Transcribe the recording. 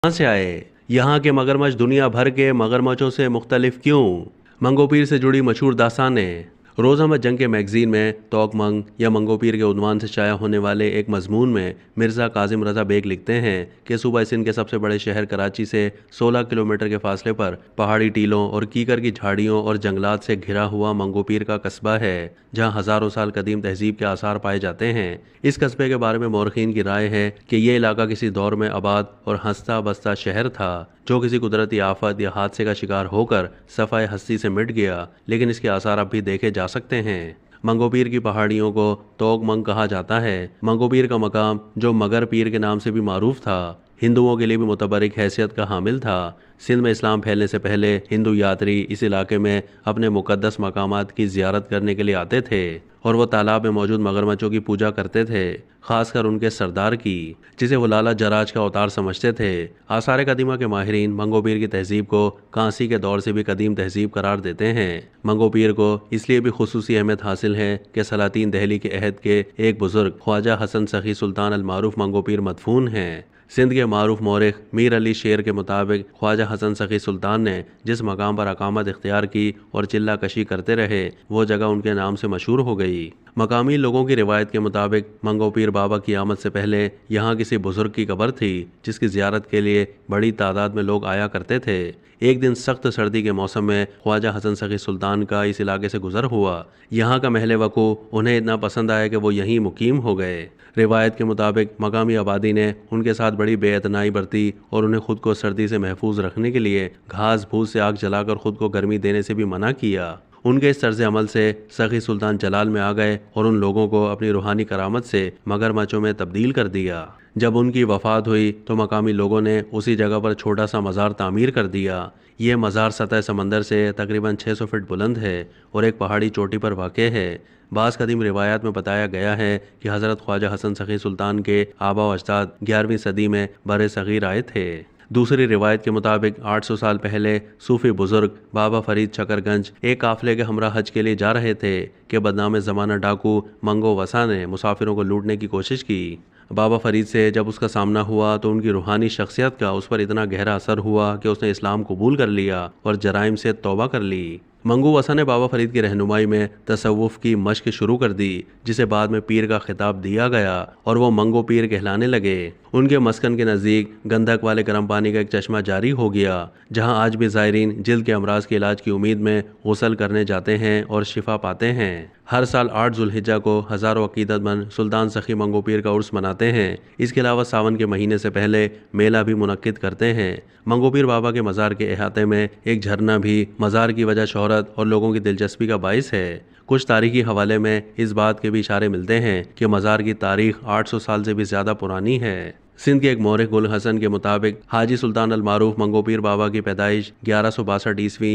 कहाँ से आए? यहाँ के मगरमच्छ दुनिया भर के मगरमच्छों से मुख्तलिफ क्यों? मंगोपीर से जुड़ी मशहूर दास्तानें। रोज़ाना जंग के मैगज़ीन में तोक मंग या मंगोपीर के उन्वान से शाया होने वाले एक मजमून में मिर्ज़ा काजिम रज़ा बेग लिखते हैं कि सूबा सिंध के सबसे बड़े शहर कराची से 16 किलोमीटर के फासले पर पहाड़ी टीलों और कीकर की झाड़ियों और जंगलात से घिरा हुआ मंगोपीर का कस्बा है, जहाँ हज़ारों साल कदीम तहजीब के आसार पाए जाते हैं। इस कस्बे के बारे में मौरखीन की राय है कि ये इलाका किसी दौर में आबाद और हंसता बसता शहर था, जो किसी कुदरती आफत या हादसे का शिकार होकर सफ़ाए हस्ती से मिट गया, लेकिन इसके आसार अब भी देखे जा सकते हैं। मंगोपीर की पहाड़ियों को तोक मंग कहा जाता है। मंगोपीर का मकाम, जो मगर पीर के नाम से भी मारूफ था, हिंदुओं के लिए भी मुतबरिक हैसियत का हामिल था। सिंध में इस्लाम फैलने से पहले हिंदू यात्री इस इलाके में अपने मुकद्दस मकामात की ज़ियारत करने के लिए आते थे और वो तालाब में मौजूद मगरमच्छों की पूजा करते थे, खासकर उनके सरदार की, जिसे वो लाला जराज का अवतार समझते थे। आसार कदीमा के माहिरीन मंगोपीर की तहजीब को कांसी के दौर से भी कदीम तहजीब करार देते हैं। मंगोपीर को इसलिए भी खुसूसी अहमियत हासिल है कि सलातीन दहली के अहद के एक बुजुर्ग ख्वाजा हसन सखी सुल्तान अल मारूफ मंगोपीर मदफून हैं। सिंध के मारूफ मौरख मीर अली शेर के मुताबिक ख्वाजा हसन सखी सुल्तान ने जिस मकाम पर अकामत इख्तियार की और चिल्ला कशी करते रहे, वो जगह उनके नाम से मशहूर हो गई। मकामी लोगों की रिवायत के मुताबिक मंगोपीर बाबा की आमद से पहले यहाँ किसी बुजुर्ग की कब्र थी, जिसकी जियारत के लिए बड़ी तादाद में लोग आया करते थे। एक दिन सख्त सर्दी के मौसम में ख्वाजा हसन सखी सुल्तान का इस इलाके से गुजर हुआ। यहाँ का महल वकू उन्हें इतना पसंद आया कि वो यहीं मुकीम हो गए। रिवायत के मुताबिक मकामी आबादी ने उनके साथ बड़ी बेअतनाई बरती और उन्हें खुद को सर्दी से महफूज रखने के लिए घास फूस से आग जलाकर खुद को गर्मी देने से भी मना किया। उनके इस तर्ज अमल से सखी सुल्तान जलाल में आ गए और उन लोगों को अपनी रूहानी करामत से मगरमच्छों में तब्दील कर दिया। जब उनकी वफात हुई तो मकामी लोगों ने उसी जगह पर छोटा सा मज़ार तामीर कर दिया। ये मज़ार सतह समंदर से तकरीबन 600 फीट बुलंद है और एक पहाड़ी चोटी पर वाक़ है। बाज़ कदीम रिवायात में बताया गया है कि हज़रत ख्वाजा हसन सखी सुल्तान के आबा व अजदाद 11वीं सदी में बर सग़ीर आए थे। दूसरी रिवायत के मुताबिक 800 साल पहले सूफी बुजुर्ग बाबा फरीद शकरगंज एक काफिले के हमरा हज के लिए जा रहे थे कि बदनाम ज़माना डाकू मंगो वसा ने मुसाफिरों को लूटने की कोशिश की। बाबा फरीद से जब उसका सामना हुआ तो उनकी रूहानी शख्सियत का उस पर इतना गहरा असर हुआ कि उसने इस्लाम कबूल कर लिया और जराइम से तौबा कर ली। मंगू वसा ने बाबा फरीद की रहनुमाई में तसव्वुफ की मश्क शुरू कर दी, जिसे बाद में पीर का खिताब दिया गया और वो मंगो पीर कहलाने लगे। उनके मस्कन के नज़दीक गंधक वाले गर्म पानी का एक चश्मा जारी हो गया, जहां आज भी ज़ायरीन जिल्द के अमराज के इलाज की उम्मीद में गुस्ल करने जाते हैं और शिफा पाते हैं। हर साल 8 जुल्हिज्जा को हज़ारों अकीदतमंद सुल्तान सखी मंगोपीर का उर्स मनाते हैं। इसके अलावा सावन के महीने से पहले मेला भी मुनक्किद करते हैं। मंगोपीर बाबा के मज़ार के अहाते में एक झरना भी मज़ार की वजह शोहरत और लोगों की दिलचस्पी का बाइस है। कुछ तारीखी हवाले में इस बात के भी इशारे मिलते हैं कि मज़ार की तारीख 800 साल से भी ज़्यादा पुरानी है। सिंध के एक मौरख गुल हसन के मुताबिक हाजी सुल्तान अल मारूफ मंगोपीर बाबा की पैदाइश 1162 ईस्वी